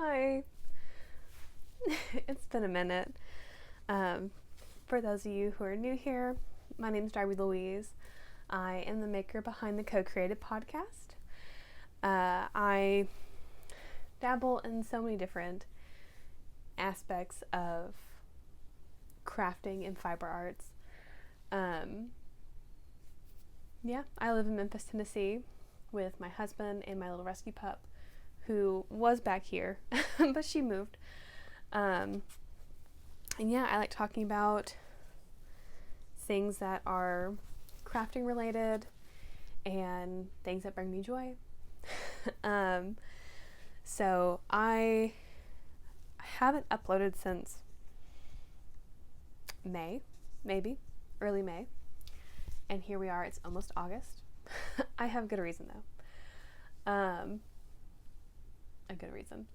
Hi. It's been a minute. For those of you who are new here, my name is Darby Louise. I am the maker behind the CoCrtreated Podcast. I dabble in so many different aspects of crafting and fiber arts. I live in Memphis, Tennessee with my husband and my little rescue pup, who was back here, but she moved. I like talking about things that are crafting related and things that bring me joy. So I haven't uploaded since May, maybe, early May. And here we are, it's almost August. I have a good reason though. A good reason.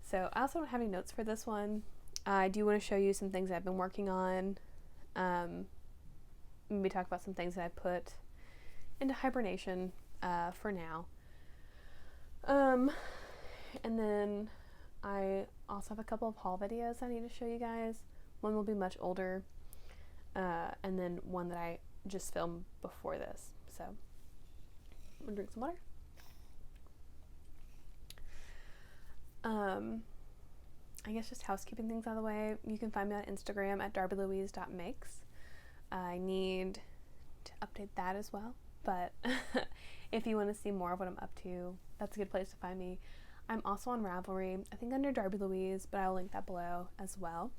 So I also don't have any notes for this one. I do want to show you some things I've been working on. Maybe talk about some things that I put into hibernation for now. And then I also have a couple of haul videos I need to show you guys. One will be much older, and then one that I just filmed before this. So I'm gonna drink some water. I guess just housekeeping things out of the way. You can find me on Instagram at darbylouise.makes. I need to update that as well, but if you want to see more of what I'm up to, that's a good place to find me. I'm also on Ravelry, I think under Darby Louise, but I'll link that below as well.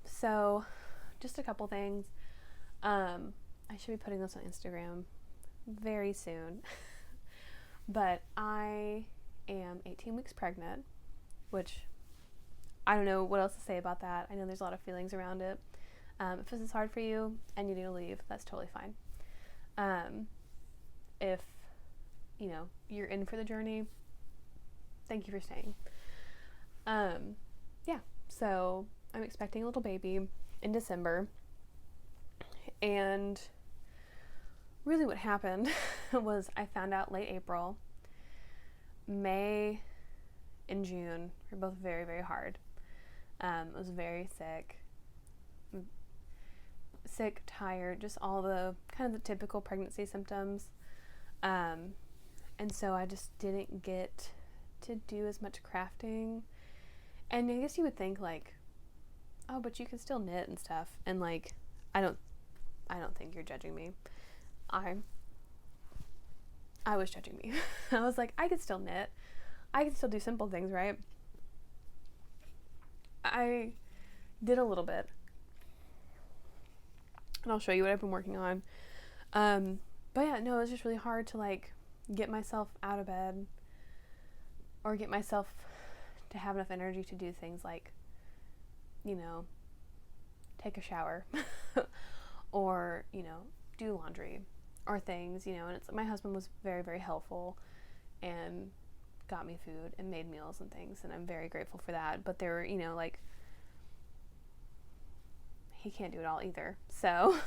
So just a couple things. I should be putting this on Instagram very soon, but I am 18 weeks pregnant, which I don't know what else to say about that. I know there's a lot of feelings around it. If this is hard for you and you need to leave, that's totally fine. If you're in for the journey, thank you for staying. So I'm expecting a little baby in December, and really what happened was I found out late April. May and June were both very, very hard. I was very sick, tired, just all the kind of the typical pregnancy symptoms. And so I just didn't get to do as much crafting. And I guess you would think like, oh, but you can still knit and stuff. And like, I don't think you're judging me. I was judging me. I was like, I could still knit. I could still do simple things, right? I did a little bit. And I'll show you what I've been working on. But yeah, no, it was just really hard to like get myself out of bed or get myself to have enough energy to do things like, take a shower or, do laundry or things, and it's my husband was very, very helpful and got me food and made meals and things, and I'm very grateful for that. But there were, he can't do it all either. So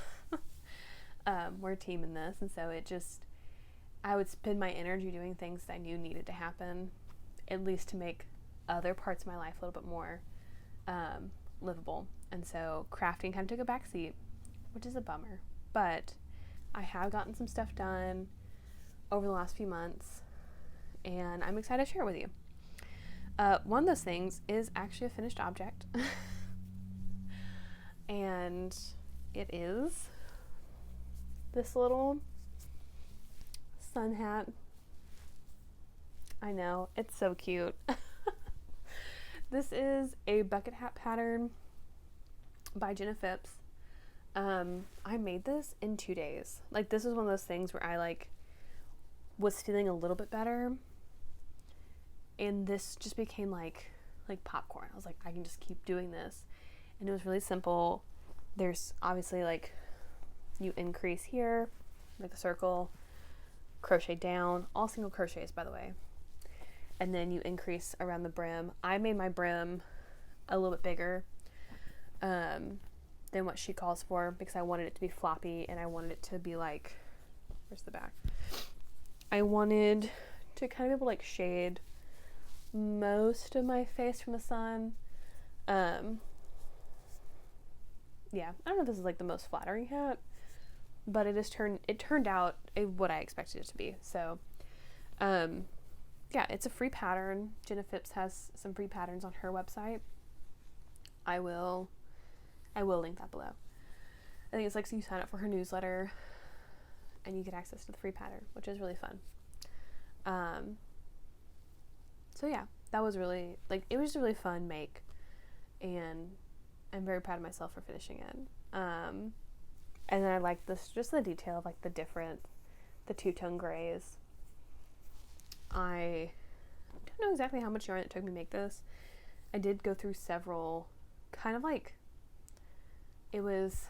we're a team in this, and so I would spend my energy doing things that I knew needed to happen, at least to make other parts of my life a little bit more livable. And so crafting kind of took a backseat, which is a bummer. But I have gotten some stuff done over the last few months, and I'm excited to share it with you. One of those things is actually a finished object. And it is this little sun hat. I know, it's so cute. This is a bucket hat pattern by Jenna Phipps. I made this in 2 days. Like, this is one of those things where I was feeling a little bit better, and this just became like popcorn. I was like, I can just keep doing this. And it was really simple. There's obviously you increase here, like a circle, crochet down, all single crochets, by the way. And then you increase around the brim. I made my brim a little bit bigger than what she calls for, because I wanted it to be floppy, and I wanted it to be where's the back? I wanted to kind of be able to shade most of my face from the sun. Yeah, I don't know if this is like the most flattering hat, but it turned out what I expected it to be. So, yeah, it's a free pattern. Jenna Phipps has some free patterns on her website. I will link that below. I think it's like, so you sign up for her newsletter and you get access to the free pattern, which is really fun. So yeah, that was really, like, it was a really fun make, and I'm very proud of myself for finishing it. And then I like this, just the detail of like the two-tone grays. I don't know exactly how much yarn it took me to make this. I did go through several, kind of like, it was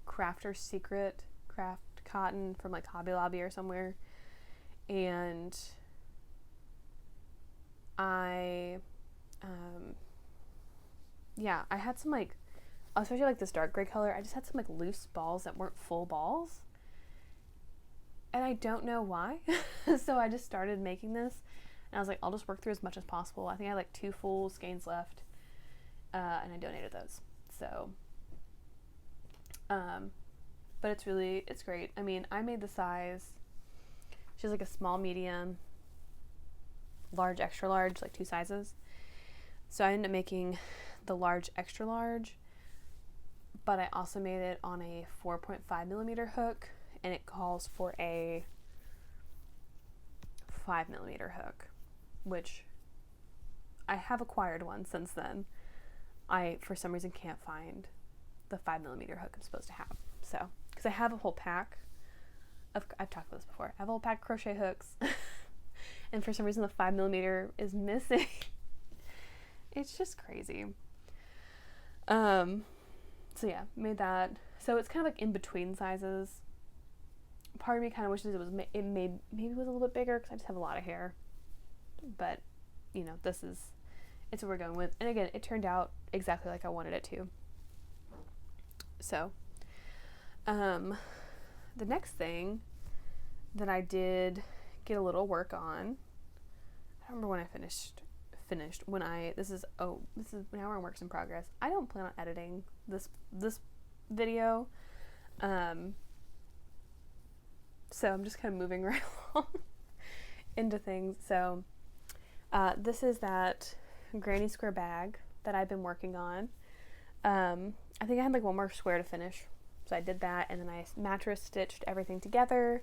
Crafter's Secret craft cotton from like Hobby Lobby or somewhere, and I had some like, especially like this dark gray color, I just had some like loose balls that weren't full balls, and I don't know why. So I just started making this, and I was like, I'll just work through as much as possible. I think I had like 2 full skeins left, and I donated those. So but it's great. I mean, I made the size, she's like a small, medium, large, extra large, like 2 sizes. So I ended up making the large, extra large, but I also made it on a 4.5 millimeter hook, and it calls for a 5 millimeter hook, which I have acquired one since then. I, for some reason, can't find the 5 millimeter hook I'm supposed to have. So, because I have a whole pack of, I've talked about this before, I have a whole pack of crochet hooks, and for some reason the 5 millimeter is missing. It's just crazy. So yeah, made that. So it's kind of like in between sizes. Part of me kind of wishes maybe it was a little bit bigger, because I just have a lot of hair. But, you know, it's what we're going with. And again, it turned out exactly like I wanted it to. So, the next thing that I did get a little work on, I don't remember when I finished this is now we're in works in progress. I don't plan on editing this video, so I'm just kind of moving right along into things. So this is that granny square bag that I've been working on. I think I had like one more square to finish, so I did that, and then I mattress stitched everything together,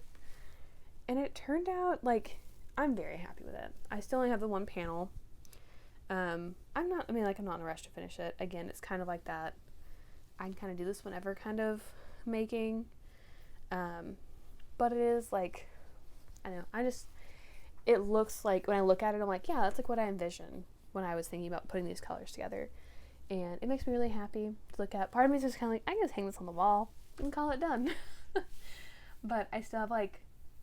and it turned out like, I'm very happy with it. I still only have the one panel. I'm not in a rush to finish it. Again, it's kind of like that, I can kind of do this whenever kind of making, but it is like, I don't know, it looks like, when I look at it, I'm like, yeah, that's like what I envisioned when I was thinking about putting these colors together, and it makes me really happy to look at. Part of me is just kind of like, I can just hang this on the wall and call it done. But I still have like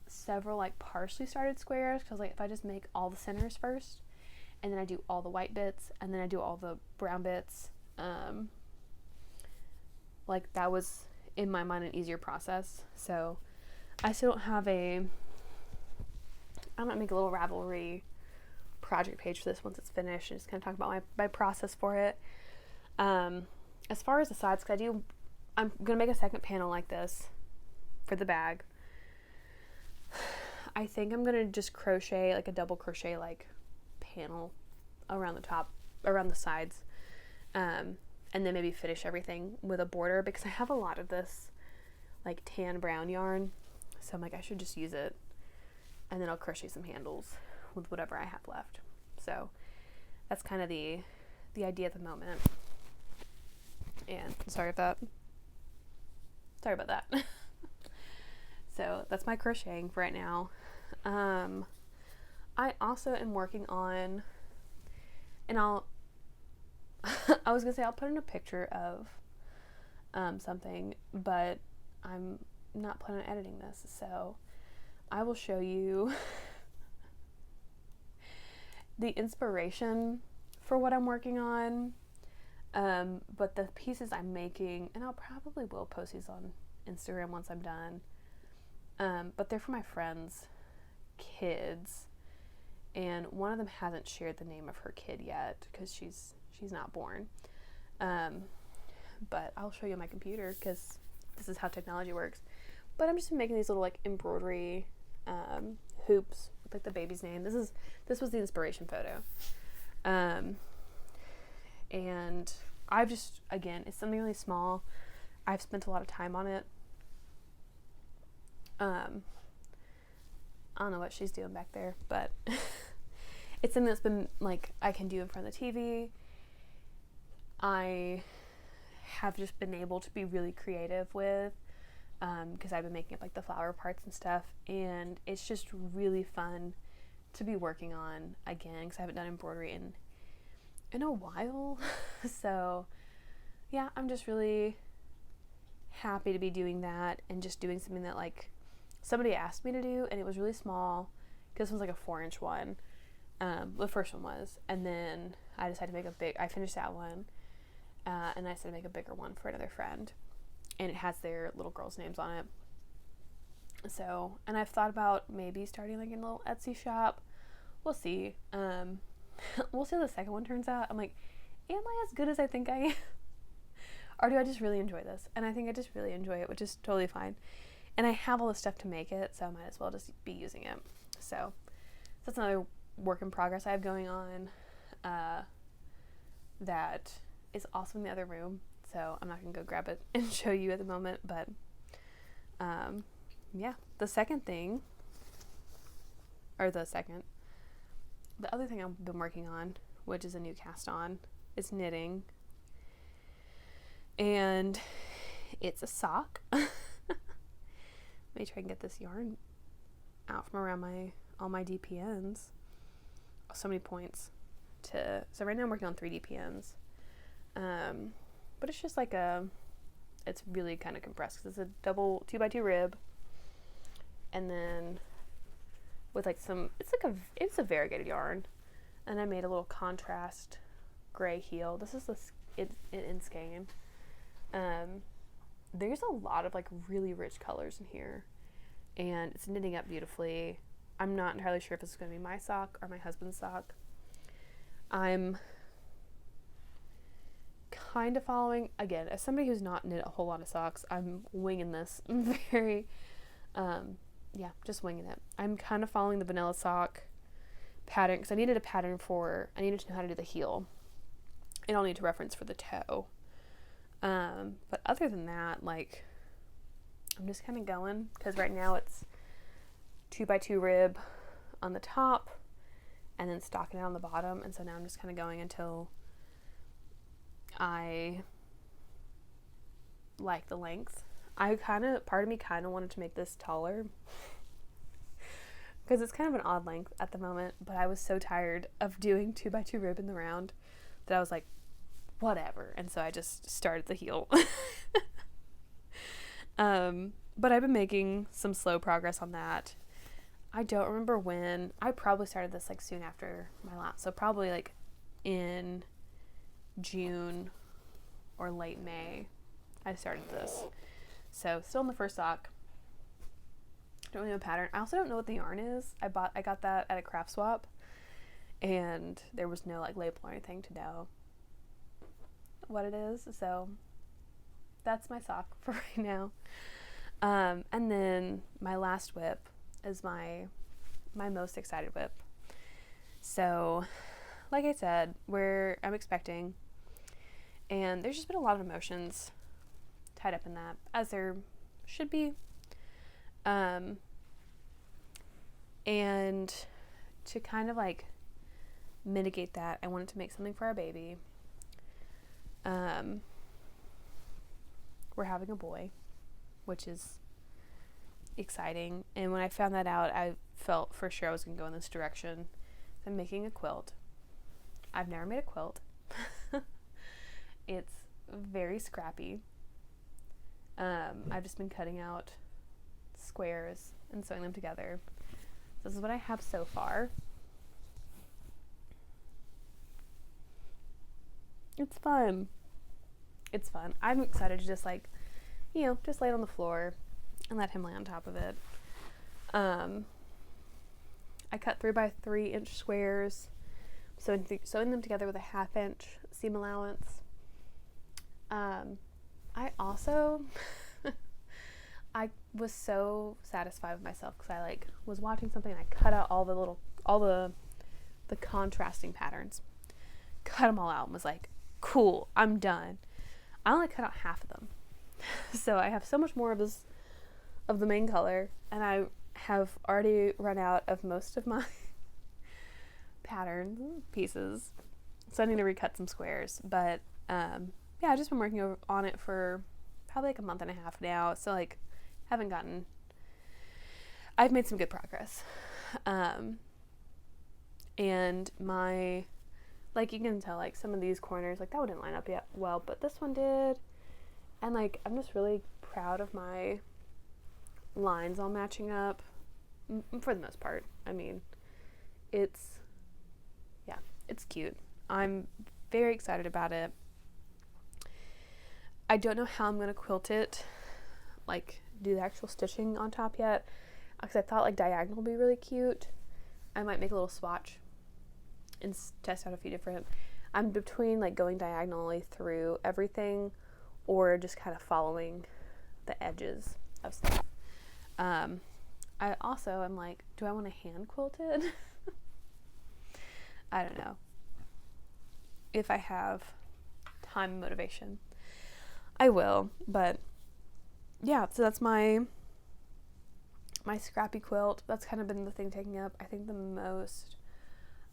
several like partially started squares, because like if I just make all the centers first, and then I do all the white bits, and then I do all the brown bits, like that was in my mind an easier process. So I still don't have I'm gonna make a little Ravelry project page for this once it's finished, and just kind of talk about my process for it. As far as the sides, because I'm gonna make a second panel like this for the bag. I think I'm gonna just crochet like a double crochet like panel around the top, around the sides, and then maybe finish everything with a border, because I have a lot of this like tan brown yarn, so I'm like, I should just use it, and then I'll crochet some handles with whatever I have left. So that's kind of the idea at the moment. And sorry about that. So that's my crocheting for right now. I also am working on, and I was gonna say I'll put in a picture of something, but I'm not planning on editing this, so I will show you the inspiration for what I'm working on, but the pieces I'm making, and I'll probably will post these on Instagram once I'm done, but they're for my friends' kids, and one of them hasn't shared the name of her kid yet because she's not born. But I'll show you my computer because this is how technology works. But I'm just making these little like embroidery hoops with like the baby's name. This was the inspiration photo. And I've just, again, it's something really small. I've spent a lot of time on it. I don't know what she's doing back there, but it's something that's been like I can do in front of the TV. I have just been able to be really creative with, because I've been making up like the flower parts and stuff, and it's just really fun to be working on again because I haven't done embroidery in a while. So yeah, I'm just really happy to be doing that and just doing something that like somebody asked me to do, and it was really small because this was like a 4-inch one. The first one was, and then I decided to make I finished that one, and I decided to make a bigger one for another friend, and it has their little girls' names on it. So, and I've thought about maybe starting like a little Etsy shop. We'll see. We'll see how the second one turns out. I'm like, am I as good as I think I am? Or do I just really enjoy this? And I think I just really enjoy it, which is totally fine. And I have all the stuff to make it, so I might as well just be using it. So that's another work in progress I have going on, that is also in the other room. So I'm not going to go grab it and show you at the moment. But yeah, the other thing I've been working on, which is a new cast on, is knitting. And it's a sock. Let me try and get this yarn out from around all my DPNs. So many points so right now I'm working on 3 DPNs. But it's just like it's really kind of compressed because it's a double 2x2 rib. And then with like it's a variegated yarn. And I made a little contrast gray heel. This is in skein. There's a lot of like really rich colors in here, and it's knitting up beautifully. I'm not entirely sure if this is going to be my sock or my husband's sock. I'm kind of following, again, as somebody who's not knit a whole lot of socks, I'm winging this very, just winging it. I'm kind of following the vanilla sock pattern because I needed to know how to do the heel, and I'll need to reference for the toe. But other than that, like, I'm just kind of going, because right now it's 2x2 rib on the top and then stocking it on the bottom. And so now I'm just kind of going until I like the length. Part of me kind of wanted to make this taller because it's kind of an odd length at the moment, but I was so tired of doing 2x2 rib in the round that I was like, whatever. And so I just started the heel. But I've been making some slow progress on that. I don't remember when. I probably started this like soon after my last, so probably like in June or late May I started this. So still in the first sock. Don't really know the pattern. I also don't know what the yarn is. I got that at a craft swap, and there was no like label or anything to know what it is. So that's my sock for right now. And then my last whip is my most excited whip. So like I said, I'm expecting, and there's just been a lot of emotions tied up in that, as there should be. And to kind of like mitigate that, I wanted to make something for our baby. We're having a boy, which is exciting. And when I found that out, I felt for sure I was going to go in this direction. I'm making a quilt. I've never made a quilt. It's very scrappy. I've just been cutting out squares and sewing them together. This is what I have so far. It's fun. I'm excited to just like, just lay it on the floor and let him lay on top of it. I I cut 3x3 inch squares, sewing them together with a 1/2 inch seam allowance. I also, I was so satisfied with myself because I was watching something and I cut out all the contrasting patterns, cut them all out and was like, cool, I'm done. I only cut out half of them. So I have so much more of the main color, and I have already run out of most of my pattern pieces. So I need to recut some squares, but I've just been working on it for probably like a month and a half now. So I've made some good progress. And my, you can tell, some of these corners, that one didn't line up yet well, but this one did. And, I'm just really proud of my lines all matching up, for the most part. I mean, it's cute. I'm very excited about it. I don't know how I'm going to quilt it, do the actual stitching on top yet, because I thought, diagonal would be really cute. I might make a little swatch and test out a few different. I'm between going diagonally through everything or just kind of following the edges of stuff. I also am do I want to hand quilt it? I don't know. If I have time and motivation, I will. But yeah, so that's my scrappy quilt. That's kind of been the thing taking up, I think, the most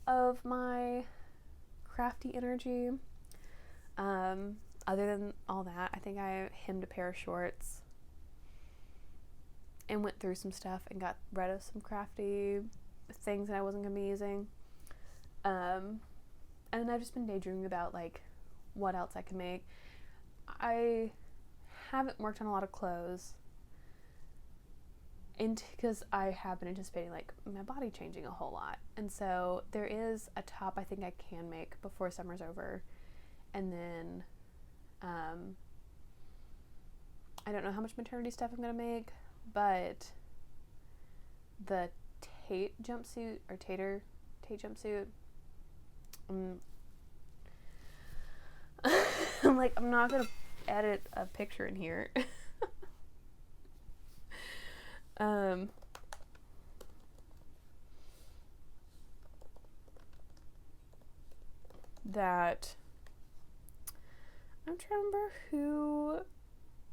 of my crafty energy. Other than all that, I think I hemmed a pair of shorts and went through some stuff and got rid of some crafty things that I wasn't going to be using. And I've just been daydreaming about what else I can make. I haven't worked on a lot of clothes because I have been anticipating my body changing a whole lot. And so there is a top I think I can make before summer's over. And then I don't know how much maternity stuff I'm going to make, but the Tate jumpsuit, or Tate jumpsuit, I'm not going to edit a picture in here. That I'm trying to remember who.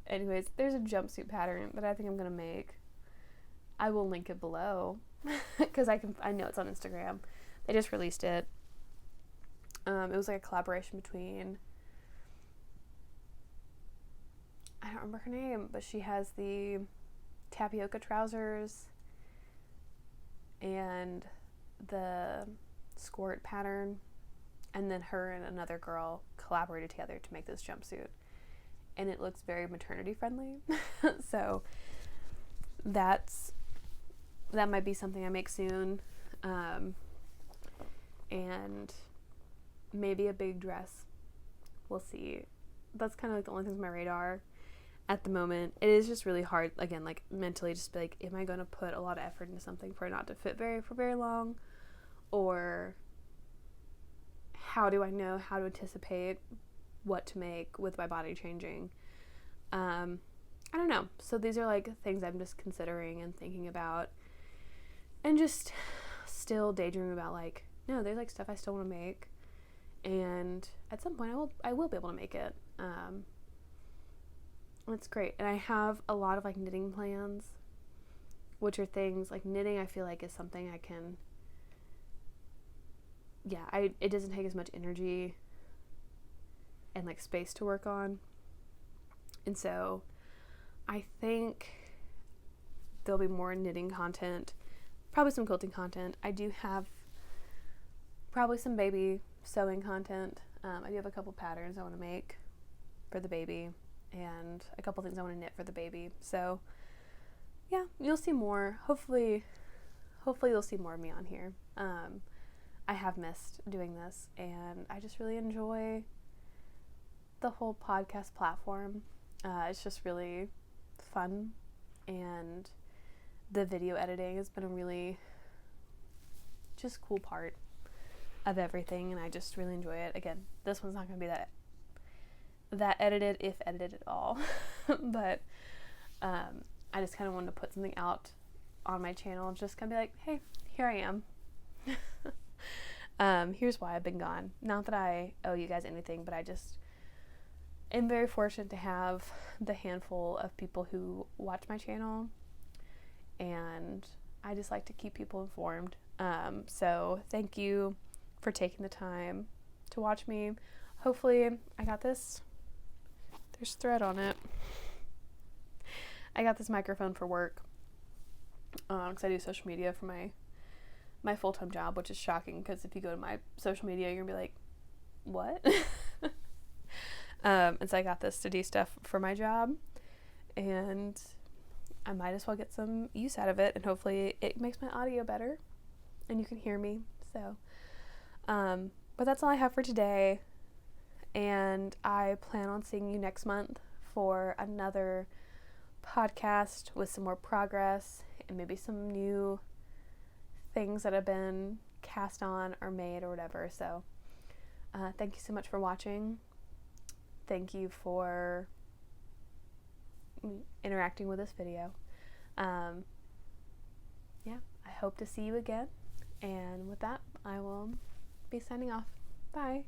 Anyways, there's a jumpsuit pattern that I think I'm gonna make. I will link it below because I know it's on Instagram. They just released it. It was a collaboration between, I don't remember her name, but she has the tapioca trousers and the skirt pattern, and then her and another girl collaborated together to make this jumpsuit, and it looks very maternity friendly. So that might be something I make soon, and maybe a big dress. We'll see. That's kind of the only things on my radar at the moment. It is just really hard, again, mentally, just be am I going to put a lot of effort into something for it not to fit for very long, or how do I know how to anticipate what to make with my body changing? I don't know. So these are things I'm just considering and thinking about, and just still daydreaming about no, there's stuff I still want to make, and at some point I will be able to make it. It's great. And I have a lot of knitting plans, which are things knitting I feel is something I can, it doesn't take as much energy and space to work on. And so I think there'll be more knitting content, probably some quilting content. I do have probably some baby sewing content. I do have a couple patterns I want to make for the baby, and a couple things I want to knit for the baby. So yeah, you'll see more. Hopefully you'll see more of me on here. I have missed doing this, and I just really enjoy the whole podcast platform. It's just really fun, and the video editing has been a really just cool part of everything, and I just really enjoy it. Again, this one's not going to be that edited, if edited at all, but I just kind of wanted to put something out on my channel, just kind of be like, hey, here I am. Here's why I've been gone. Not that I owe you guys anything, but I just am very fortunate to have the handful of people who watch my channel, and I just like to keep people informed. So thank you for taking the time to watch me. Hopefully I got this. There's thread on it. I got this microphone for work because I do social media for my full-time job, which is shocking because if you go to my social media, you're gonna be like, what? And so I got this to do stuff for my job, and I might as well get some use out of it, and hopefully it makes my audio better and you can hear me. So but that's all I have for today, and I plan on seeing you next month for another podcast with some more progress and maybe some new things that have been cast on or made or whatever. So thank you so much for watching. Thank you for interacting with this video. Yeah, I hope to see you again, and with that I will be signing off. Bye.